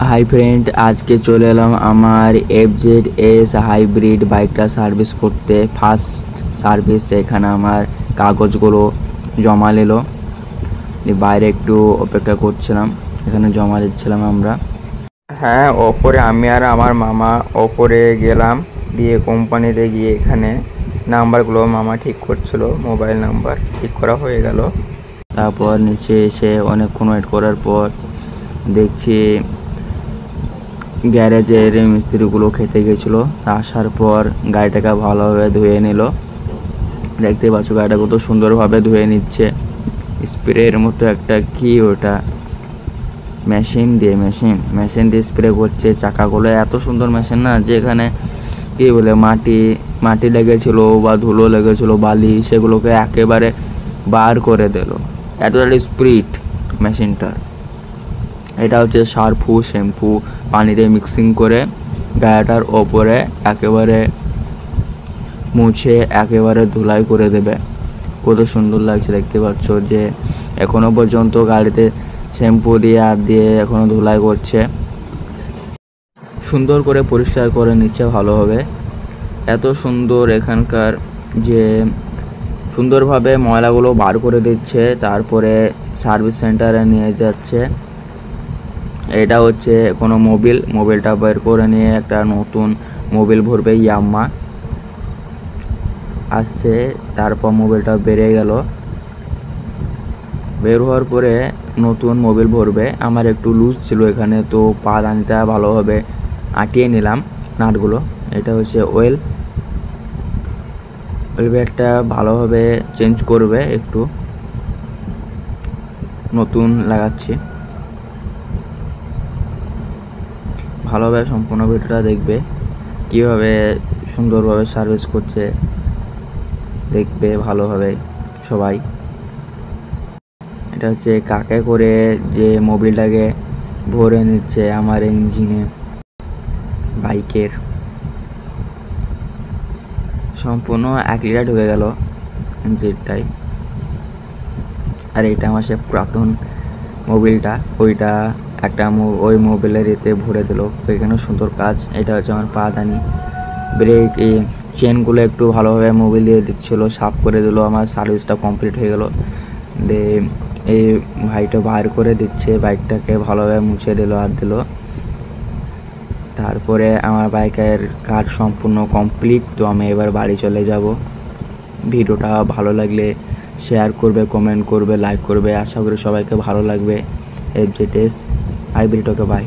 Hi friend, আজকে চলে এলাম আমার FZS হাইব্রিড বাইকটা সার্ভিস করতে। ফার্স্ট সার্ভিস, এখানে আমার কাগজগুলো জমা নিল। বাইরে একটু অপেক্ষা করছিলাম, এখানে জমা দিচ্ছিলাম আমরা। হ্যাঁ, ওপরে আমি আর আমার মামা ওপরে গেলাম, দিয়ে কোম্পানিতে গিয়ে এখানে নাম্বারগুলো মামা ঠিক করছিল, মোবাইল নাম্বার ঠিক করা হয়ে গেল। তারপর নিচে এসে অনেকক্ষণ ওয়েট করার পর দেখছি গ্যারেজের মিস্ত্রিগুলো খেতে গেছিলো। আসার পর গাড়িটাকে ভালোভাবে ধুয়ে নিল। দেখতে পাচ্ছ গাড়িটা কত সুন্দরভাবে ধুয়ে নিচ্ছে। স্প্রের মতো একটা কি ওটা, মেশিন দিয়ে স্প্রে করছে। চাকাগুলো এত সুন্দর মেশিন না, যে এখানে কী বলে মাটি লেগেছিলো বা ধুলো লেগেছিলো, বালি, সেগুলোকে একেবারে বার করে দিল। এতটা স্পিড মেশিনটার। এটা হচ্ছে সার্ফু শ্যাম্পু পানিতে মিক্সিং করে গাড়িটার ওপরে একেবারে মুছে একেবারে ধুলাই করে দেবে। কত সুন্দর লাগছে দেখতে পাচ্ছ, যে এখনো পর্যন্ত গাড়িতে শ্যাম্পু দিয়ে হাত দিয়ে এখনো ধুলাই করছে। সুন্দর করে পরিষ্কার করে নিচ্ছে ভালোভাবে। এত সুন্দর এখানকার, যে সুন্দরভাবে ময়লাগুলো বার করে দিচ্ছে, তারপরে সার্ভিস সেন্টারে নিয়ে যাচ্ছে। এটা হচ্ছে কোনো মোবিলটা বের করে নিয়ে একটা নতুন মোবিল ভরবে। ইয়াম্মা আসছে, তারপর মোবিলটা বেরিয়ে গেল। বের হওয়ার পরে নতুন মোবিল ভরবে। আমার একটু লুজ ছিল এখানে, তো পাদানিটা ভালোভাবে আটিয়ে নিলাম নাটগুলো। এটা হচ্ছে ওয়েল ব্যাগটা ভালোভাবে চেঞ্জ করবে, একটু নতুন লাগাচ্ছি। ভালোভাবে সম্পূর্ণ ভিডিওটা দেখবে, কীভাবে সুন্দরভাবে সার্ভিস করছে দেখবে ভালোভাবে সবাই। এটা হচ্ছে কাকে করে যে মোবিলটাকে ভরে নিচ্ছে আমার ইঞ্জিনে, বাইকের। সম্পূর্ণ 1 লিটার ঢুকে গেল ইঞ্জিনটাই। আর এটা আমার সে পুরাতন মোবিলটা, ওইটা একটা ওই মোবিলের এতে ভরে দিল। এখানে সুন্দর কাজ। এটা হচ্ছে আমার পাদানি। ব্রেক এই চেনগুলো একটু ভালোভাবে মোবিল দিয়ে দিচ্ছিলো, সাফ করে দিল। আমার সার্ভিসটা কমপ্লিট হয়ে গেল। এই ভাইটা বার করে দিচ্ছে, বাইকটাকে ভালোভাবে মুছে দিল, হাত দিল। তারপরে আমার বাইকের কাজ সম্পূর্ণ কমপ্লিট। তো আমি এবার বাড়ি চলে যাব। ভিডিওটা ভালো লাগলে শেয়ার করবে, কমেন্ট করবে, লাইক করবে। আশা করি সবাইকে ভালো লাগবে। FZS hybrid. Okay, by.